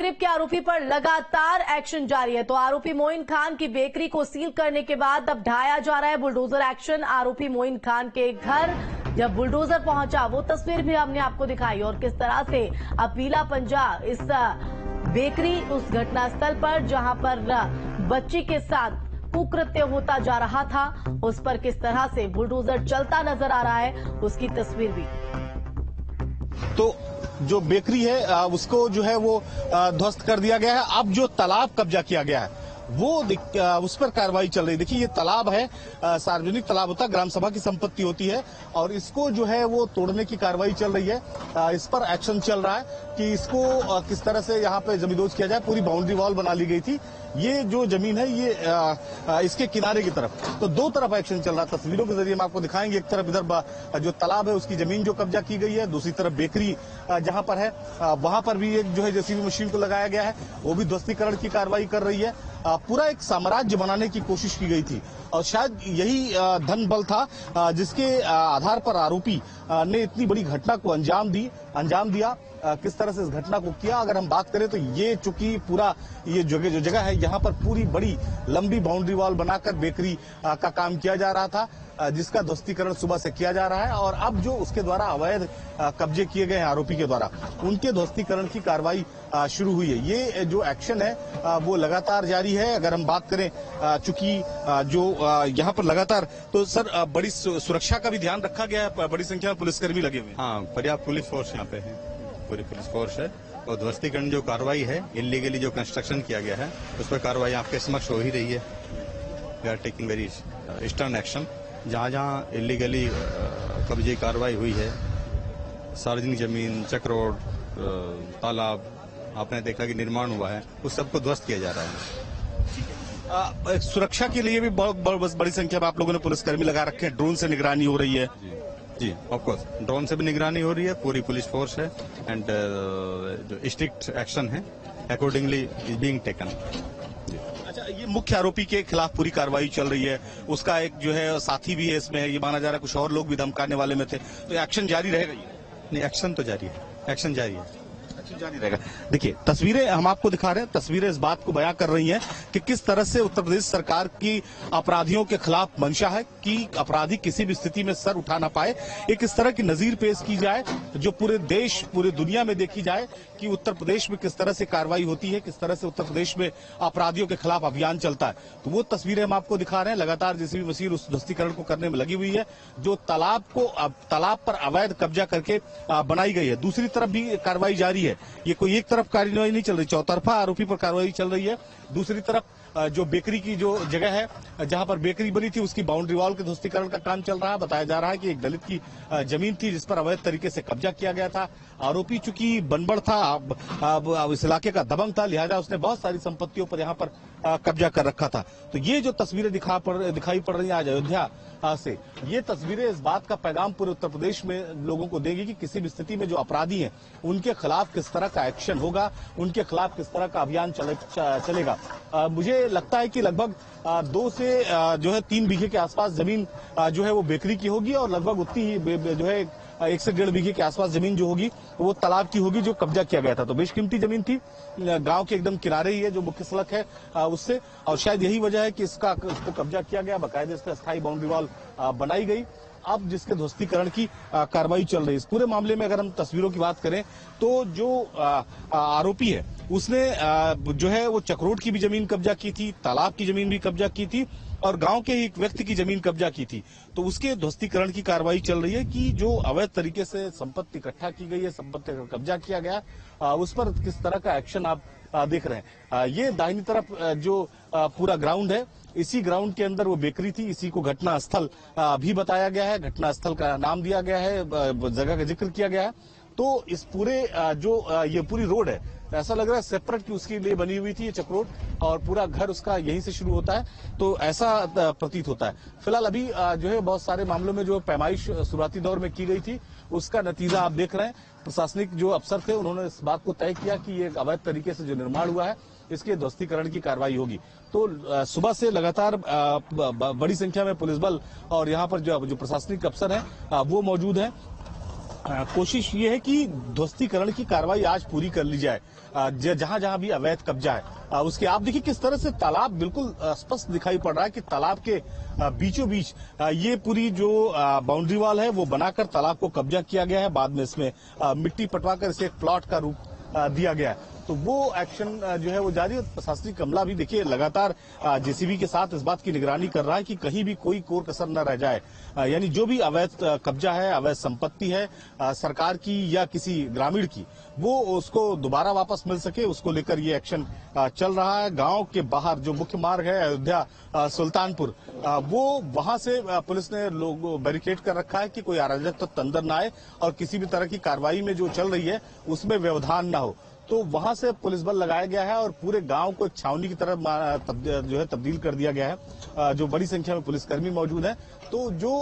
Rape के आरोपी पर लगातार एक्शन जारी है। तो आरोपी मोइन खान की बेकरी को सील करने के बाद अब ढाया जा रहा है बुलडोजर एक्शन। आरोपी मोइन खान के घर जब बुलडोजर पहुंचा वो तस्वीर भी हमने आपको दिखाई और किस तरह से अब पीला पंजा इस बेकरी उस घटनास्थल पर जहां पर बच्ची के साथ कुकृत्य होता जा रहा था उस पर किस तरह से बुलडोजर चलता नजर आ रहा है उसकी तस्वीर भी। तो जो बेकरी है उसको जो है वो ध्वस्त कर दिया गया है। अब जो तालाब कब्जा किया गया है वो उस पर कार्रवाई चल रही है। देखिए ये तालाब है, सार्वजनिक तालाब होता है, ग्राम सभा की संपत्ति होती है और इसको जो है वो तोड़ने की कार्रवाई चल रही है। इस पर एक्शन चल रहा है कि इसको किस तरह से यहाँ पे जमींदोज किया जाए। पूरी बाउंड्री वॉल बना ली गई थी। ये जो जमीन है ये इसके किनारे की तरफ, तो दो तरफ एक्शन चल रहा है। तस्वीरों के जरिए हम आपको दिखाएंगे। एक तरफ इधर जो तालाब है उसकी जमीन जो कब्जा की गई है, दूसरी तरफ बेकरी जहां पर है वहां पर भी एक जो है जेसीबी मशीन को लगाया गया है, वो भी ध्वस्तीकरण की कार्रवाई कर रही है। पूरा एक साम्राज्य बनाने की कोशिश की गई थी और शायद यही धन बल था जिसके आधार पर आरोपी ने इतनी बड़ी घटना को अंजाम दिया। किस तरह से इस घटना को किया अगर हम बात करें तो ये चूंकि पूरा ये जो जगह है यहाँ पर पूरी बड़ी लंबी बाउंड्री वॉल बनाकर बेकरी का काम किया जा रहा था जिसका ध्वस्तीकरण सुबह से किया जा रहा है और अब जो उसके द्वारा अवैध कब्जे किए गए हैं आरोपी के द्वारा उनके ध्वस्तीकरण की कार्रवाई शुरू हुई है। ये जो एक्शन है वो लगातार जारी है। अगर हम बात करें चूंकि जो यहाँ पर लगातार तो सर बड़ी सुरक्षा का भी ध्यान रखा गया है, बड़ी संख्या में पुलिसकर्मी लगे हुए हैं। हाँ, पर्याप्त पुलिस फोर्स यहाँ पे है, पूरी पुलिस फोर्स है और ध्वस्तीकरण जो कार्रवाई है इलीगली जो कंस्ट्रक्शन किया गया है उस पर कार्रवाई आपके समक्ष हो ही रही है। We are taking very stern action. जहाँ जहाँ इलीगली कब्जे कार्रवाई हुई है, सार्वजनिक जमीन, चक रोड, तालाब आपने देखा कि निर्माण हुआ है, उस सबको ध्वस्त किया जा रहा है। सुरक्षा के लिए भी बहुत बड़ी संख्या में आप लोगों ने पुलिसकर्मी लगा रखे हैं, ड्रोन से निगरानी हो रही है। जी ऑफ कोर्स ड्रोन से भी निगरानी हो रही है, पूरी पुलिस फोर्स है एंड जो स्ट्रिक्ट एक्शन है अकॉर्डिंगली इज बीइंग टेकन। अच्छा, ये मुख्य आरोपी के खिलाफ पूरी कार्रवाई चल रही है, उसका एक जो है साथी भी है इसमें, ये माना जा रहा है कुछ और लोग भी धमकाने वाले में थे, तो एक्शन जारी रहेगा? नहीं, एक्शन तो जारी है, एक्शन जारी है, जारी रहेगा। देखिए तस्वीरें हम आपको दिखा रहे हैं, तस्वीरें इस बात को बयां कर रही हैं कि किस तरह से उत्तर प्रदेश सरकार की अपराधियों के खिलाफ मंशा है कि अपराधी किसी भी स्थिति में सर उठा ना पाए। एक इस तरह की नजीर पेश की जाए जो पूरे देश पूरी दुनिया में देखी जाए कि उत्तर प्रदेश में किस तरह से कार्रवाई होती है, किस तरह से उत्तर प्रदेश में अपराधियों के खिलाफ अभियान चलता है। तो वो तस्वीरें हम आपको दिखा रहे हैं। लगातार जेसीबी मशीन उस ध्वस्तीकरण को करने में लगी हुई है जो तालाब पर अवैध कब्जा करके बनाई गई है। दूसरी तरफ भी कार्रवाई जारी है। ये कोई एक तरफ कार्रवाई नहीं चल रही, चौतरफा आरोपी पर कार्रवाई चल रही है। दूसरी तरफ जो बेकरी की जो जगह है जहां पर बेकरी बनी थी उसकी बाउंड्री वॉल के ध्वस्तीकरण का काम चल रहा है। बताया जा रहा है कि एक दलित की जमीन थी जिस पर अवैध तरीके से कब्जा किया गया था। आरोपी चूंकि बनबड़ था, इस इलाके का दबंग था, लिहाजा उसने बहुत सारी संपत्तियों पर यहाँ पर कब्जा कर रखा था। तो ये जो तस्वीरें दिखाई पड़ रही है आज अयोध्या से, ये तस्वीरें इस बात का पैगाम पूरे उत्तर प्रदेश में लोगों को देंगी कि किसी भी स्थिति में जो अपराधी हैं उनके खिलाफ किस तरह का एक्शन होगा, उनके खिलाफ किस तरह का अभियान चलेगा। मुझे लगता है कि लगभग 2 से जो है 3 बीघे के आसपास जमीन जो है वो बेकरी की होगी और लगभग उतनी ही जो है 1 से 1.5 बीघे के आसपास जमीन जो होगी वो तालाब की होगी जो कब्जा किया गया था। तो बेशकीमती जमीन थी, गांव के एकदम किनारे ही है जो मुख्य सड़क है उससे, और शायद यही वजह है कि इसको कब्जा किया गया, बाकायदे इस पर अस्थायी बाउंड्री वॉल बनाई गई। अब जिसके ध्वस्तीकरण की कार्रवाई चल रही है। इस पूरे मामले में अगर हम तस्वीरों की बात करें तो जो आरोपी है उसने जो है वो चक्रोड की भी जमीन कब्जा की थी, तालाब की जमीन भी कब्जा की थी और गांव के ही एक व्यक्ति की जमीन कब्जा की थी। तो उसके ध्वस्तीकरण की कार्रवाई चल रही है कि जो अवैध तरीके से संपत्ति इकट्ठा की गई है, संपत्ति का कब्जा किया गया, उस पर किस तरह का एक्शन आप देख रहे हैं। ये दाहिनी तरफ जो पूरा ग्राउंड है, इसी ग्राउंड के अंदर वो बेकरी थी, इसी को घटना स्थल भी बताया गया है, घटना स्थल का नाम दिया गया है, जगह का जिक्र किया गया है। तो इस पूरे जो ये पूरी रोड है ऐसा लग रहा है सेपरेट की उसके लिए बनी हुई थी ये चक्रोड और पूरा घर उसका यहीं से शुरू होता है, तो ऐसा प्रतीत होता है। फिलहाल अभी जो है बहुत सारे मामलों में जो पैमाइश शुरुआती दौर में की गई थी उसका नतीजा आप देख रहे हैं। प्रशासनिक जो अफसर थे उन्होंने इस बात को तय किया कि ये अवैध तरीके से जो निर्माण हुआ है इसके ध्वस्तीकरण की कार्रवाई होगी। तो सुबह से लगातार बड़ी संख्या में पुलिस बल और यहाँ पर जो प्रशासनिक अफसर हैं वो मौजूद हैं। कोशिश ये है कि ध्वस्तीकरण की कार्रवाई आज पूरी कर ली जाए। जहां जहां भी अवैध कब्जा है उसके आप देखिए किस तरह से तालाब बिल्कुल स्पष्ट दिखाई पड़ रहा है कि तालाब के बीचों बीच ये पूरी जो बाउंड्री वॉल है वो बनाकर तालाब को कब्जा किया गया है। बाद में इसमें मिट्टी पटवाकर इसे एक प्लॉट का रूप दिया गया है। तो वो एक्शन जो है वो जारी है। प्रशासनिक अमला भी देखिए लगातार जेसीबी के साथ इस बात की निगरानी कर रहा है कि कहीं भी कोई कोर कसर न रह जाए। यानी जो भी अवैध कब्जा है, अवैध संपत्ति है सरकार की या किसी ग्रामीण की, वो उसको दोबारा वापस मिल सके, उसको लेकर ये एक्शन चल रहा है। गांव के बाहर जो मुख्य मार्ग है अयोध्या सुल्तानपुर, वो वहां से पुलिस ने लोग बैरिकेड कर रखा है कि कोई अराजक तत्व अंदर न आए और किसी भी तरह की कार्रवाई में जो चल रही है उसमें व्यवधान न हो। तो वहां से पुलिस बल लगाया गया है और पूरे गांव को एक छावनी की तरह जो है तब्दील कर दिया गया है। जो बड़ी संख्या में पुलिसकर्मी मौजूद है। तो जो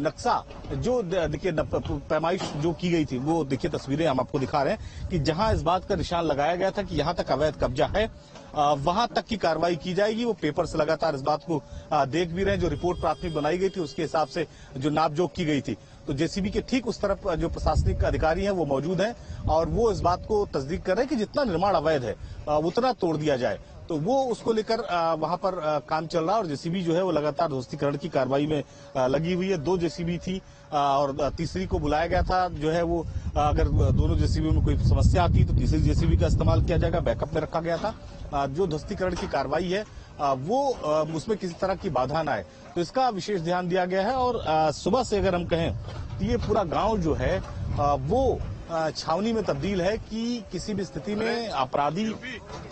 नक्शा जो देखिए पैमाइश जो की गई थी वो देखिए तस्वीरें हम आपको दिखा रहे हैं कि जहां इस बात का निशान लगाया गया था कि यहां तक अवैध कब्जा है वहां तक की कार्रवाई की जाएगी। वो पेपर से लगातार इस बात को देख भी रहे हैं। जो रिपोर्ट प्राथमिक बनाई गई थी उसके हिसाब से जो नापजोख की गई थी, तो जेसीबी के ठीक उस तरफ जो प्रशासनिक अधिकारी हैं वो मौजूद हैं और वो इस बात को तस्दीक कर रहे हैं कि जितना निर्माण अवैध है उतना तोड़ दिया जाए। तो वो उसको लेकर वहां पर काम चल रहा है और जेसीबी जो है वो लगातार ध्वस्तीकरण की कार्रवाई में लगी हुई है। 2 जेसीबी थी और तीसरी को बुलाया गया था। जो है वो अगर दोनों जेसीबी में कोई समस्या आती तो तीसरी जेसीबी का इस्तेमाल किया जाएगा, बैकअप में रखा गया था। जो ध्वस्तीकरण की कार्रवाई है वो उसमें किसी तरह की बाधा न आए, तो इसका विशेष ध्यान दिया गया है। और सुबह से अगर हम कहें तो ये पूरा गांव जो है वो छावनी में तब्दील है कि किसी भी स्थिति में अपराधी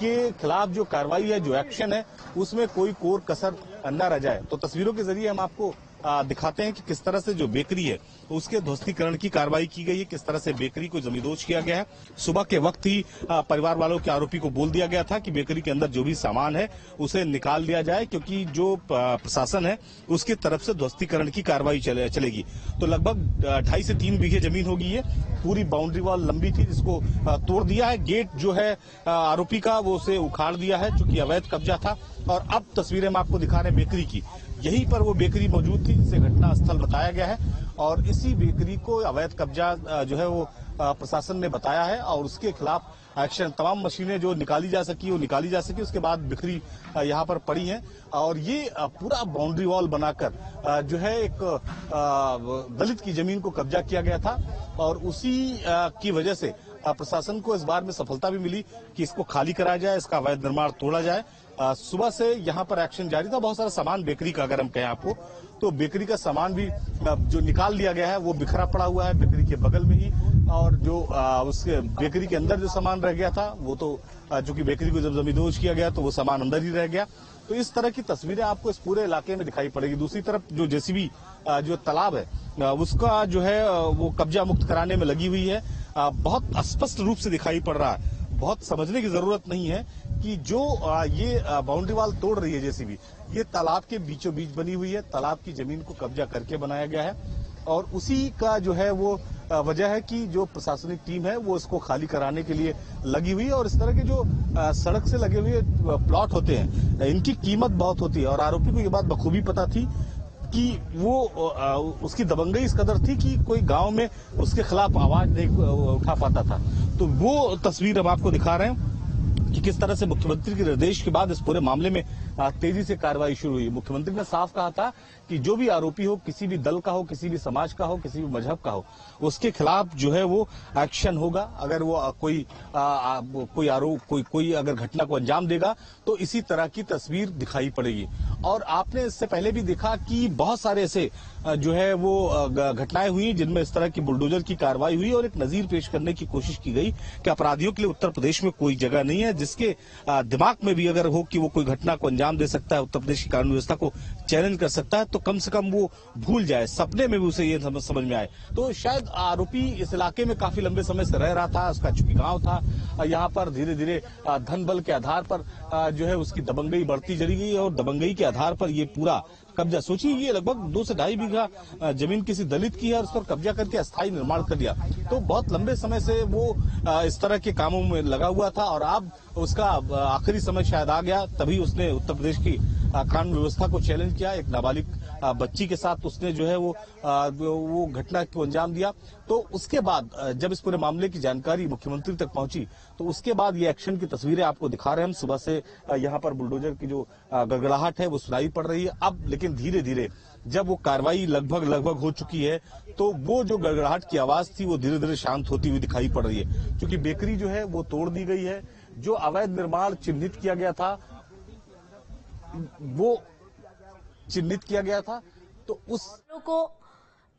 के खिलाफ जो कार्रवाई है, जो एक्शन है, उसमें कोई कोर कसर न रह जाए। तो तस्वीरों के जरिए हम आपको दिखाते हैं कि किस तरह से जो बेकरी है उसके ध्वस्तीकरण की कार्रवाई की गई है, किस तरह से बेकरी को जमींदोज किया गया है। सुबह के वक्त ही परिवार वालों के आरोपी को बोल दिया गया था कि बेकरी के अंदर जो भी सामान है उसे निकाल दिया जाए, क्योंकि जो प्रशासन है उसकी तरफ से ध्वस्तीकरण की कार्रवाई चलेगी। तो लगभग 2.5 से 3 बीघे जमीन होगी। ये पूरी बाउंड्री वॉल लंबी थी जिसको तोड़ दिया है। गेट जो है आरोपी का वो उसे उखाड़ दिया है चूंकि अवैध कब्जा था। और अब तस्वीरें हम आपको दिखा रहे हैं बेकरी की। यहीं पर वो बेकरी मौजूद थी जिसे घटना स्थल बताया गया है और इसी बेकरी को अवैध कब्जा जो है वो प्रशासन ने बताया है और उसके खिलाफ एक्शन, तमाम मशीनें जो निकाली जा सकी वो निकाली जा सकी। उसके बाद बिखरी यहाँ पर पड़ी हैं और ये पूरा बाउंड्री वॉल बनाकर जो है एक दलित की जमीन को कब्जा किया गया था और उसी की वजह से प्रशासन को इस बार में सफलता भी मिली कि इसको खाली कराया जाए, इसका अवैध निर्माण तोड़ा जाए। सुबह से यहाँ पर एक्शन जारी था। बहुत सारा सामान बेकरी का अगर हम कहें आपको तो बेकरी का सामान भी जो निकाल दिया गया है वो बिखरा पड़ा हुआ है बेकरी के बगल में ही। और जो उसके बेकरी के अंदर जो सामान रह गया था वो तो चूंकि बेकरी को जब जमींदोज किया गया तो वो सामान अंदर ही रह गया। तो इस तरह की तस्वीरें आपको इस पूरे इलाके में दिखाई पड़ेगी। दूसरी तरफ जो जेसीबी जो तालाब है उसका जो है वो कब्जा मुक्त कराने में लगी हुई है। बहुत स्पष्ट रूप से दिखाई पड़ रहा है। बहुत समझने की जरूरत नहीं है कि जो ये बाउंड्री वॉल तोड़ रही है जेसीबी, ये तालाब के बीचों बीच बनी हुई है। तालाब की जमीन को कब्जा करके बनाया गया है और उसी का जो है वो वजह है कि जो प्रशासनिक टीम है वो इसको खाली कराने के लिए लगी हुई है। और इस तरह के जो सड़क से लगे हुए प्लॉट होते हैं इनकी कीमत बहुत होती है और आरोपी को ये बात बखूबी पता थी कि वो उसकी दबंगई इस कदर थी कि कोई गांव में उसके खिलाफ आवाज नहीं उठा पाता था। तो वो तस्वीर हम आपको दिखा रहे हैं कि किस तरह से मुख्यमंत्री के निर्देश के बाद इस पूरे मामले में तेजी से कार्रवाई शुरू हुई। मुख्यमंत्री ने साफ कहा था कि जो भी आरोपी हो, किसी भी दल का हो, किसी भी समाज का हो, किसी भी मजहब का हो, उसके खिलाफ जो है वो एक्शन होगा। अगर वो कोई आरोप कोई अगर घटना को अंजाम देगा तो इसी तरह की तस्वीर दिखाई पड़ेगी। और आपने इससे पहले भी देखा कि बहुत सारे ऐसे जो है वो घटनाएं हुई जिनमें इस तरह की बुलडोजर की कार्रवाई हुई और एक नजीर पेश करने की कोशिश की गई कि अपराधियों के लिए उत्तर प्रदेश में कोई जगह नहीं है। जिसके दिमाग में भी अगर हो कि वो कोई घटना को अंजाम दे सकता है, उत्तर प्रदेश की कानून व्यवस्था को चैलेंज कर सकता है, तो कम से कम वो भूल जाए, सपने में भी उसे ये समझ में आए। तो शायद आरोपी इस इलाके में काफी लंबे समय से रह रहा था, उसका चूंकि गांव था, यहाँ पर धीरे धीरे धन बल के आधार पर जो है उसकी दबंगई बढ़ती चली गई और दबंगई के आधार पर ये पूरा कब्जा, सोचिए ये लगभग 2 से 2.5 बीघा जमीन किसी दलित की है और उस पर कब्जा करके अस्थायी निर्माण कर दिया। तो बहुत लंबे समय से वो इस तरह के कामों में लगा हुआ था और अब उसका आखिरी समय शायद आ गया, तभी उसने उत्तर प्रदेश की कानून व्यवस्था को चैलेंज किया। एक नाबालिग बच्ची के साथ उसने जो है वो घटना को अंजाम दिया। तो उसके बाद जब इस पूरे मामले की जानकारी मुख्यमंत्री तक पहुंची तो उसके बाद ये एक्शन की तस्वीरें आपको दिखा रहे हैं हम। सुबह से यहाँ पर बुलडोजर की जो गड़गड़ाहट है वो सुनाई पड़ रही है। अब लेकिन धीरे धीरे जब वो कार्रवाई लगभग हो चुकी है तो वो जो गड़गड़ाहट की आवाज थी वो धीरे धीरे शांत होती हुई दिखाई पड़ रही है, क्योंकि बेकरी जो है वो तोड़ दी गई है। जो अवैध निर्माण चिन्हित किया गया था वो चिन्हित किया गया था, तो उस को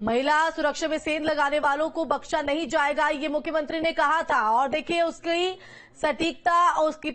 महिला सुरक्षा में सेंध लगाने वालों को बख्शा नहीं जाएगा, ये मुख्यमंत्री ने कहा था। और देखिए उसकी सटीकता और उसकी